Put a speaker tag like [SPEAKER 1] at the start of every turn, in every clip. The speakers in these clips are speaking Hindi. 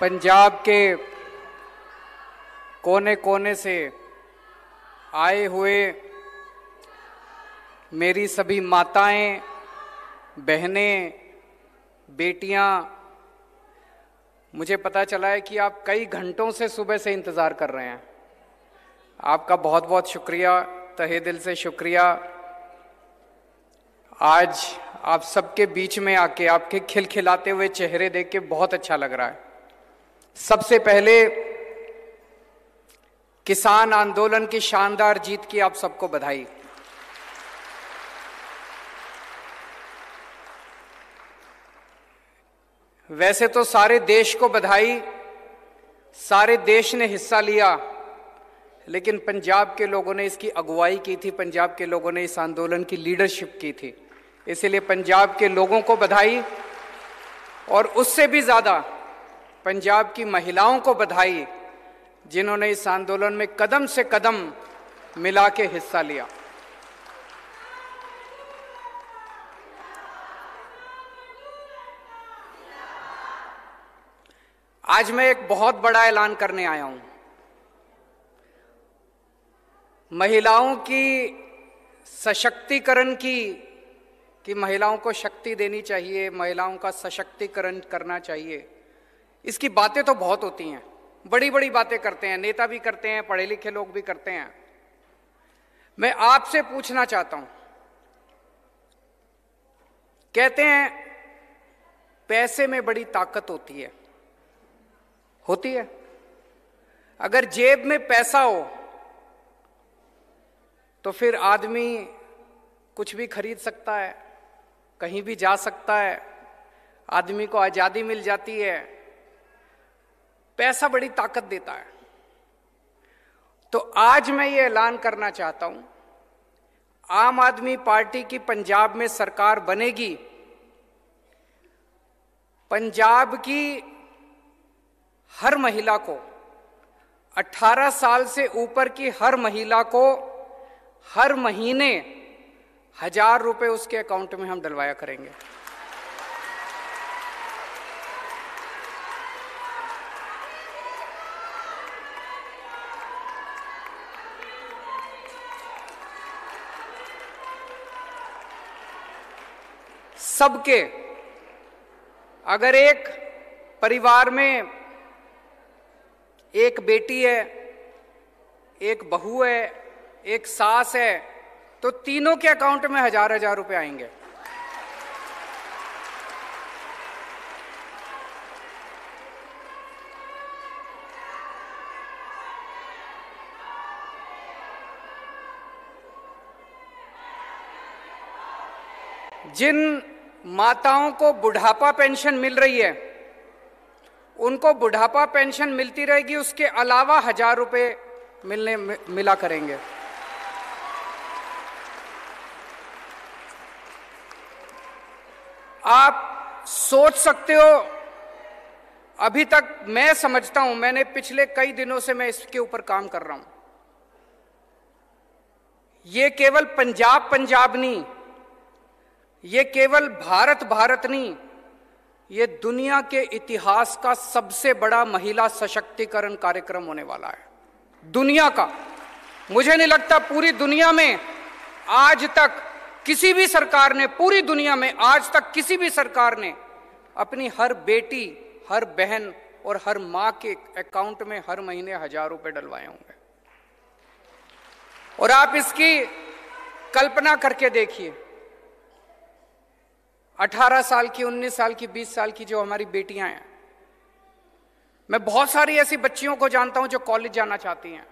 [SPEAKER 1] पंजाब के कोने कोने से आए हुए मेरी सभी माताएं, बहनें, बेटियां, मुझे पता चला है कि आप कई घंटों से सुबह से इंतज़ार कर रहे हैं। आपका बहुत बहुत शुक्रिया, तहे दिल से शुक्रिया। आज आप सबके बीच में आके आपके खिलखिलाते हुए चेहरे देख के बहुत अच्छा लग रहा है। सबसे पहले किसान आंदोलन की शानदार जीत की आप सबको बधाई। वैसे तो सारे देश को बधाई, सारे देश ने हिस्सा लिया, लेकिन पंजाब के लोगों ने इसकी अगुवाई की थी, पंजाब के लोगों ने इस आंदोलन की लीडरशिप की थी, इसलिए पंजाब के लोगों को बधाई। और उससे भी ज्यादा पंजाब की महिलाओं को बधाई, जिन्होंने इस आंदोलन में कदम से कदम मिला के हिस्सा लिया। आज मैं एक बहुत बड़ा ऐलान करने आया हूं। महिलाओं की सशक्तिकरण कि महिलाओं को शक्ति देनी चाहिए, महिलाओं का सशक्तिकरण करना चाहिए, इसकी बातें तो बहुत होती हैं, बड़ी बड़ी बातें करते हैं, नेता भी करते हैं, पढ़े लिखे लोग भी करते हैं। मैं आपसे पूछना चाहता हूं, कहते हैं पैसे में बड़ी ताकत होती है, होती है। अगर जेब में पैसा हो तो फिर आदमी कुछ भी खरीद सकता है, कहीं भी जा सकता है, आदमी को आजादी मिल जाती है। पैसा बड़ी ताकत देता है। तो आज मैं ये ऐलान करना चाहता हूं, आम आदमी पार्टी की पंजाब में सरकार बनेगी। पंजाब की हर महिला को, 18 साल से ऊपर की हर महिला को हर महीने 1000 रुपए उसके अकाउंट में हम डलवाया करेंगे। सबके, अगर एक परिवार में एक बेटी है, एक बहू है, एक सास है, तो तीनों के अकाउंट में 1000 रुपए आएंगे। जिन माताओं को बुढ़ापा पेंशन मिल रही है, उनको बुढ़ापा पेंशन मिलती रहेगी, उसके अलावा 1000 रुपए मिला करेंगे। आप सोच सकते हो, अभी तक मैं समझता हूं, मैंने पिछले कई दिनों से मैं इसके ऊपर काम कर रहा हूं। ये केवल पंजाब नहीं, ये केवल भारत नहीं, ये दुनिया के इतिहास का सबसे बड़ा महिला सशक्तिकरण कार्यक्रम होने वाला है, दुनिया का। मुझे नहीं लगता पूरी दुनिया में आज तक किसी भी सरकार ने, पूरी दुनिया में आज तक किसी भी सरकार ने अपनी हर बेटी, हर बहन और हर मां के अकाउंट में हर महीने 1000 रुपए डलवाए होंगे। और आप इसकी कल्पना करके देखिए, 18 साल की, 19 साल की, 20 साल की जो हमारी बेटियां हैं, मैं बहुत सारी ऐसी बच्चियों को जानता हूं जो कॉलेज जाना चाहती हैं,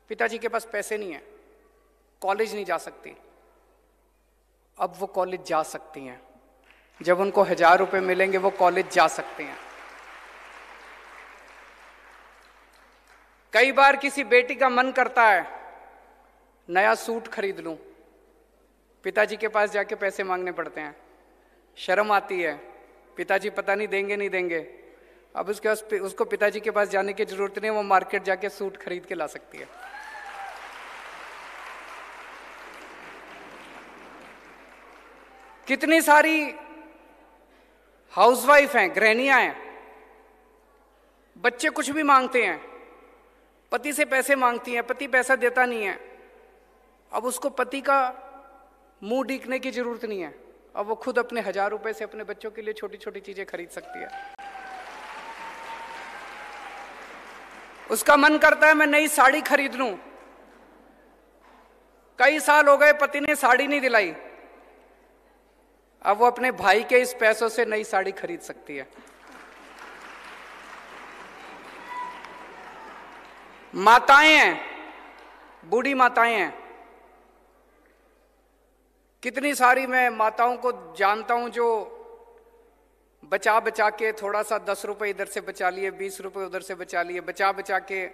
[SPEAKER 1] पिताजी के पास पैसे नहीं है, कॉलेज नहीं जा सकती। अब वो कॉलेज जा सकती हैं, जब उनको 1000 रुपए मिलेंगे वो कॉलेज जा सकते हैं। कई बार किसी बेटी का मन करता है नया सूट खरीद लूं, पिताजी के पास जाके पैसे मांगने पड़ते हैं, शर्म आती है, पिताजी पता नहीं देंगे नहीं देंगे। अब उसको पिताजी के पास जाने की जरूरत नहीं, वो मार्केट जाके सूट खरीद के ला सकती है। कितनी सारी हाउसवाइफ हैं, गृहिणियां हैं, बच्चे कुछ भी मांगते हैं, पति से पैसे मांगती हैं, पति पैसा देता नहीं है। अब उसको पति का मुंह देखने की जरूरत नहीं है, अब वो खुद अपने 1000 रुपए से अपने बच्चों के लिए छोटी छोटी चीजें खरीद सकती है। उसका मन करता है मैं नई साड़ी खरीद लूं, कई साल हो गए पति ने साड़ी नहीं दिलाई, अब वो अपने भाई के इस पैसों से नई साड़ी खरीद सकती है। माताएं हैं, बूढ़ी माताएं हैं, कितनी सारी मैं माताओं को जानता हूं जो बचा बचा के थोड़ा सा 10 रुपए इधर से बचा लिए, 20 रुपए उधर से बचा लिए, बचा बचा के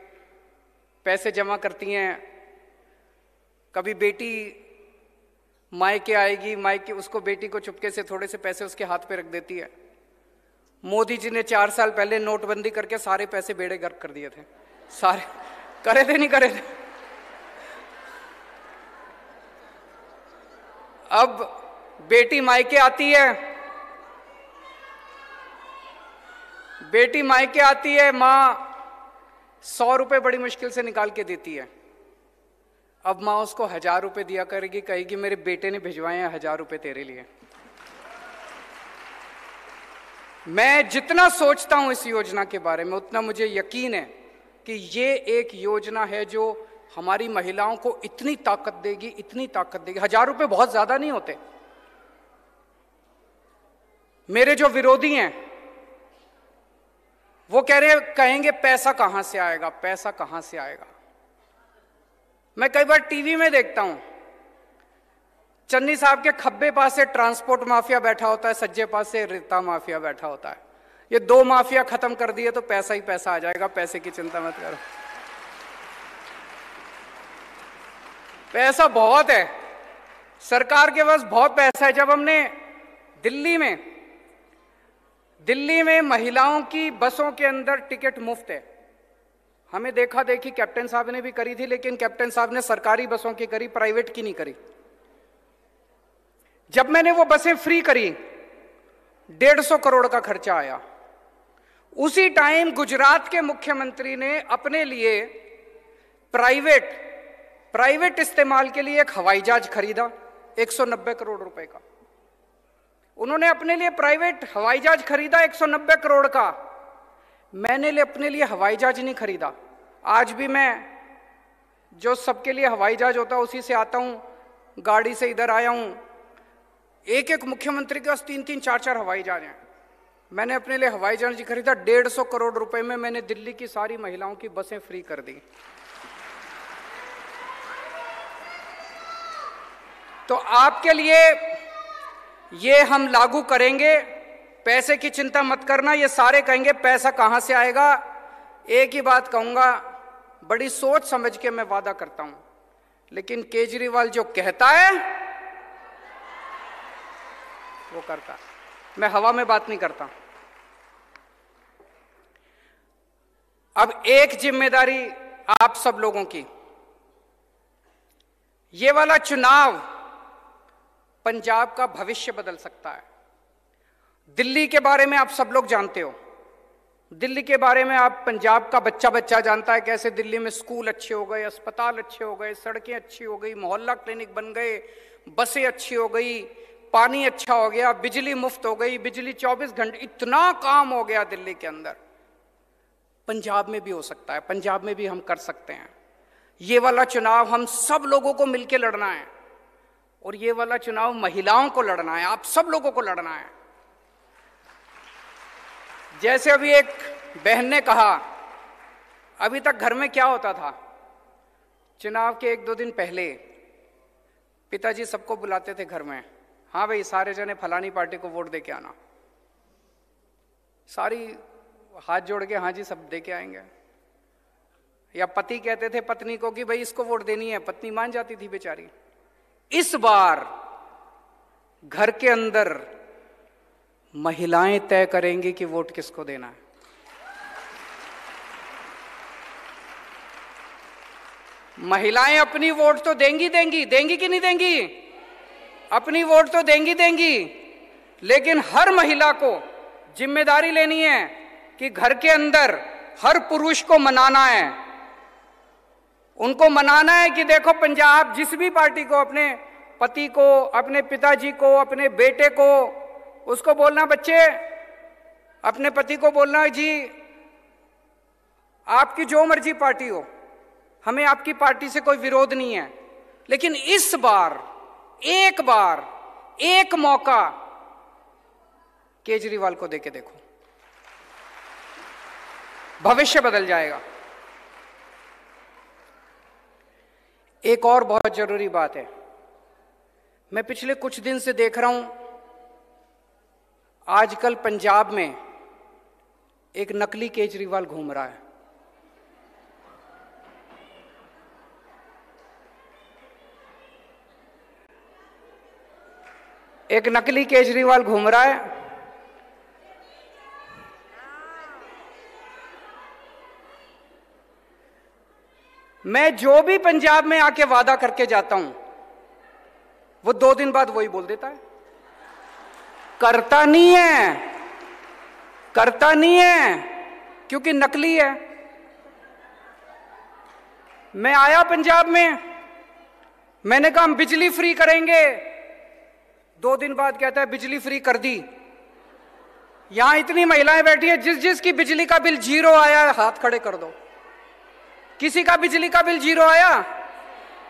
[SPEAKER 1] पैसे जमा करती हैं। कभी बेटी मायके आएगी, मायके उसको बेटी को चुपके से थोड़े से पैसे उसके हाथ पे रख देती है। मोदी जी ने 4 साल पहले नोटबंदी करके सारे पैसे बेड़े गर्क कर दिए थे, सारे करे थे, नहीं करे थे। अब बेटी मायके आती है, बेटी मायके आती है, मां 100 रुपए बड़ी मुश्किल से निकाल के देती है। अब मां उसको 1000 रुपए दिया करेगी, कहेगी मेरे बेटे ने भिजवाए हैं 1000 रुपए तेरे लिए। मैं जितना सोचता हूं इस योजना के बारे में उतना मुझे यकीन है कि ये एक योजना है जो हमारी महिलाओं को इतनी ताकत देगी, इतनी ताकत देगी। 1000 रुपए बहुत ज्यादा नहीं होते। मेरे जो विरोधी हैं वो कहेंगे पैसा कहां से आएगा, पैसा कहां से आएगा। मैं कई बार टीवी में देखता हूं, चन्नी साहब के खब्बे पास से ट्रांसपोर्ट माफिया बैठा होता है, सज्जे पास से रेता माफिया बैठा होता है। ये 2 माफिया खत्म कर दिए तो पैसा ही पैसा आ जाएगा, पैसे की चिंता मत करो। पैसा बहुत है, सरकार के पास बहुत पैसा है। जब हमने दिल्ली में महिलाओं की बसों के अंदर टिकट मुफ्त है, हमें देखा देखी कैप्टन साहब ने भी करी थी, लेकिन कैप्टन साहब ने सरकारी बसों की करी, प्राइवेट की नहीं करी। जब मैंने वो बसें फ्री करी 150 करोड़ का खर्चा आया। उसी टाइम गुजरात के मुख्यमंत्री ने अपने लिए प्राइवेट इस्तेमाल के लिए एक हवाई जहाज खरीदा 190 करोड़ रुपए का। उन्होंने अपने लिए प्राइवेट हवाई जहाज खरीदा 190 करोड़ का। मैंने अपने लिए हवाई जहाज नहीं खरीदा। आज भी मैं जो सबके लिए हवाई जहाज होता है उसी से आता हूं, गाड़ी से इधर आया हूं। एक एक मुख्यमंत्री के पास 3-3, 4-4 हवाई जहाज हैं। मैंने अपने लिए हवाई जहाज खरीदा 150 करोड़ रुपए में। मैंने दिल्ली की सारी महिलाओं की बसें फ्री कर दी। तो आपके लिए ये हम लागू करेंगे। पैसे की चिंता मत करना। ये सारे कहेंगे पैसा कहां से आएगा। एक ही बात कहूंगा, बड़ी सोच समझ के मैं वादा करता हूं, लेकिन केजरीवाल जो कहता है वो करता है। मैं हवा में बात नहीं करता। अब एक जिम्मेदारी आप सब लोगों की, ये वाला चुनाव पंजाब का भविष्य बदल सकता है। दिल्ली के बारे में आप सब लोग जानते हो, दिल्ली के बारे में आप पंजाब का बच्चा बच्चा जानता है कैसे दिल्ली में स्कूल अच्छे हो गए, अस्पताल अच्छे हो गए, सड़कें अच्छी हो गई, मोहल्ला क्लिनिक बन गए, बसें अच्छी हो गई, पानी अच्छा हो गया, बिजली मुफ्त हो गई, बिजली 24 घंटे, इतना काम हो गया दिल्ली के अंदर। पंजाब में भी हो सकता है, पंजाब में भी हम कर सकते हैं। ये वाला चुनाव हम सब लोगों को मिलकर लड़ना है, और ये वाला चुनाव महिलाओं को लड़ना है, आप सब लोगों को लड़ना है। जैसे अभी एक बहन ने कहा, अभी तक घर में क्या होता था, चुनाव के 1-2 दिन पहले पिताजी सबको बुलाते थे घर में, हाँ भाई सारे जने फलानी पार्टी को वोट दे के आना। सारी हाथ जोड़ के हाँ जी सब दे के आएंगे। या पति कहते थे पत्नी को कि भाई इसको वोट देनी है, पत्नी मान जाती थी बेचारी। इस बार घर के अंदर महिलाएं तय करेंगी कि वोट किसको देना है। महिलाएं अपनी वोट तो देंगी कि नहीं देंगी? अपनी वोट तो देंगी, लेकिन हर महिला को जिम्मेदारी लेनी है कि घर के अंदर हर पुरुष को मनाना है। उनको मनाना है कि देखो पंजाब, जिस भी पार्टी को, अपने पति को, अपने पिताजी को, अपने बेटे को, उसको बोलना, बच्चे अपने पति को बोलना, जी आपकी जो मर्जी पार्टी हो, हमें आपकी पार्टी से कोई विरोध नहीं है, लेकिन इस बार एक मौका केजरीवाल को देके देखो, भविष्य बदल जाएगा। एक और बहुत जरूरी बात है, मैं पिछले कुछ दिन से देख रहा हूं, आजकल पंजाब में एक नकली केजरीवाल घूम रहा है। एक नकली केजरीवाल घूम रहा है। मैं जो भी पंजाब में आके वादा करके जाता हूं, वो 2 दिन बाद वही बोल देता है। करता नहीं है, क्योंकि नकली है। मैं आया पंजाब में, मैंने कहा हम बिजली फ्री करेंगे, 2 दिन बाद कहता है बिजली फ्री कर दी। यहां इतनी महिलाएं बैठी है, जिसकी बिजली का बिल 0 आया है, हाथ खड़े कर दो। किसी का बिजली का बिल 0 आया?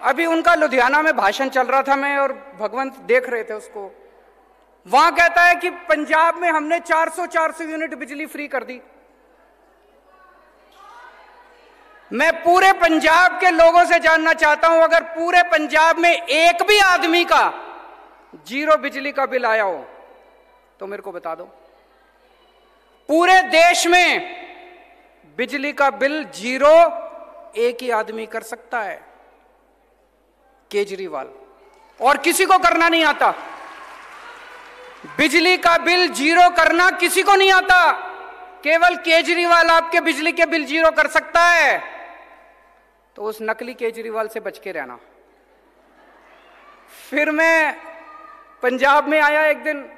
[SPEAKER 1] अभी उनका लुधियाना में भाषण चल रहा था, मैं और भगवंत देख रहे थे उसको। वहां कहता है कि पंजाब में हमने 400 यूनिट बिजली फ्री कर दी। मैं पूरे पंजाब के लोगों से जानना चाहता हूं, अगर पूरे पंजाब में एक भी आदमी का 0 बिजली का बिल आया हो तो मेरे को बता दो। पूरे देश में बिजली का बिल 0 एक ही आदमी कर सकता है, केजरीवाल, और किसी को करना नहीं आता। बिजली का बिल 0 करना किसी को नहीं आता, केवल केजरीवाल आपके बिजली के बिल 0 कर सकता है। तो उस नकली केजरीवाल से बच के रहना। फिर मैं पंजाब में आया एक दिन,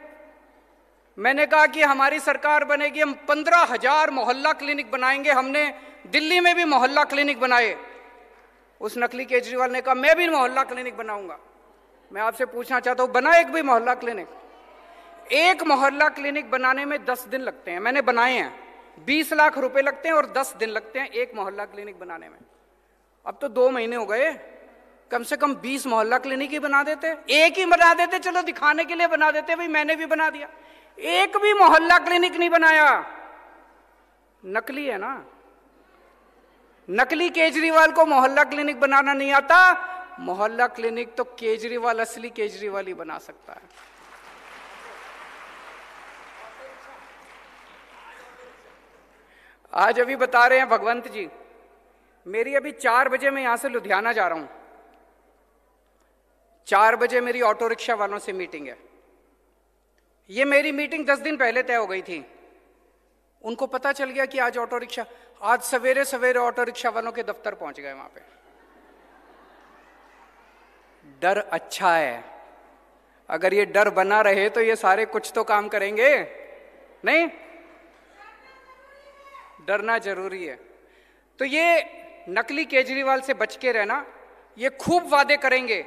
[SPEAKER 1] मैंने कहा कि हमारी सरकार बनेगी, हम 15,000 मोहल्ला क्लिनिक बनाएंगे। हमने दिल्ली में भी मोहल्ला क्लिनिक बनाए। उस नकली केजरीवाल ने कहा मैं भी मोहल्ला क्लिनिक बनाऊंगा। मैं आपसे पूछना चाहता हूं, बना एक भी मोहल्ला क्लिनिक? एक मोहल्ला क्लिनिक बनाने में 10 दिन लगते हैं। मैंने बनाए हैं, 20 लाख रुपए लगते हैं और 10 दिन लगते हैं एक मोहल्ला क्लिनिक बनाने में। अब तो 2 महीने हो गए, कम से कम 20 मोहल्ला क्लिनिक ही बना देते, एक ही बना देते, चलो दिखाने के लिए बना देते, भाई मैंने भी बना दिया। एक भी मोहल्ला क्लिनिक नहीं बनाया। नकली है ना। नकली केजरीवाल को मोहल्ला क्लिनिक बनाना नहीं आता। मोहल्ला क्लिनिक तो केजरीवाल, असली केजरीवाल ही बना सकता है। आज अभी बता रहे हैं भगवंत जी, मेरी अभी 4 बजे मैं यहां से लुधियाना जा रहा हूं। 4 बजे मेरी ऑटो रिक्शा वालों से मीटिंग है। ये मेरी मीटिंग 10 दिन पहले तय हो गई थी। उनको पता चल गया कि आज ऑटो रिक्शा, आज सवेरे सवेरे ऑटो रिक्शा वालों के दफ्तर पहुंच गए। वहां पे डर अच्छा है। अगर ये डर बना रहे तो ये सारे कुछ तो काम करेंगे नहीं। डरना जरूरी है। तो ये नकली केजरीवाल से बच के रहना। ये खूब वादे करेंगे।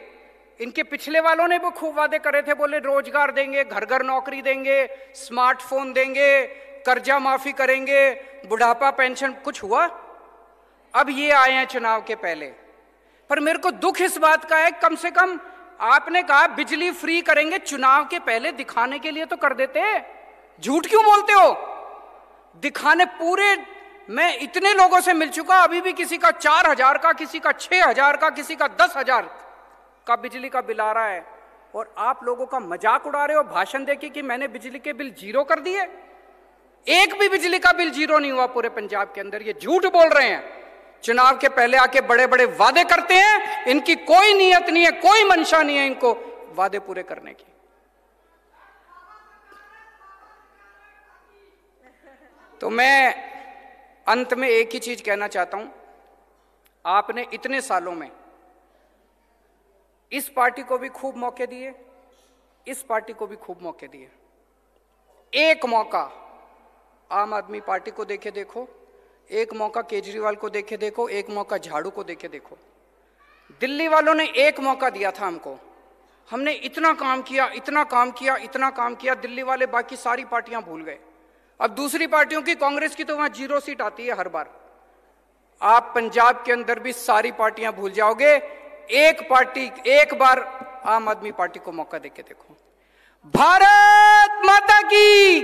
[SPEAKER 1] इनके पिछले वालों ने भी खूब वादे करे थे, बोले रोजगार देंगे, घर घर नौकरी देंगे, स्मार्टफोन देंगे, कर्जा माफी करेंगे, बुढ़ापा पेंशन। कुछ हुआ? अब ये आए हैं चुनाव के पहले। पर मेरे को दुख इस बात का है, कम से कम आपने कहा बिजली फ्री करेंगे, चुनाव के पहले दिखाने के लिए तो कर देते। झूठ क्यों बोलते हो? दिखाने पूरे, मैं इतने लोगों से मिल चुका, अभी भी किसी का 4,000 का, किसी का 6,000 का, किसी का 10,000 का बिजली का बिल आ रहा है, और आप लोगों का मजाक उड़ा रहे हो भाषण देके कि मैंने बिजली के बिल 0 कर दिए। एक भी बिजली का बिल 0 नहीं हुआ पूरे पंजाब के अंदर। ये झूठ बोल रहे हैं। चुनाव के पहले आके बड़े बड़े वादे करते हैं। इनकी कोई नीयत नहीं है, कोई मंशा नहीं है इनको वादे पूरे करने की। तो मैं अंत में एक ही चीज कहना चाहता हूं, आपने इतने सालों में इस पार्टी को भी खूब मौके दिए, इस पार्टी को भी खूब मौके दिए। एक मौका आम आदमी पार्टी को देके देखो, एक मौका केजरीवाल को देके देखो, एक मौका झाड़ू को देके देखो। दिल्ली वालों ने एक मौका दिया था हमको, हमने इतना काम किया, इतना काम किया, इतना काम किया, दिल्ली वाले बाकी सारी पार्टियां भूल गए। अब दूसरी पार्टियों की, कांग्रेस की तो वहां 0 सीट आती है हर बार। आप पंजाब के अंदर भी सारी पार्टियां भूल जाओगे। एक पार्टी, एक बार आम आदमी पार्टी को मौका देके देखो। भारत माता की।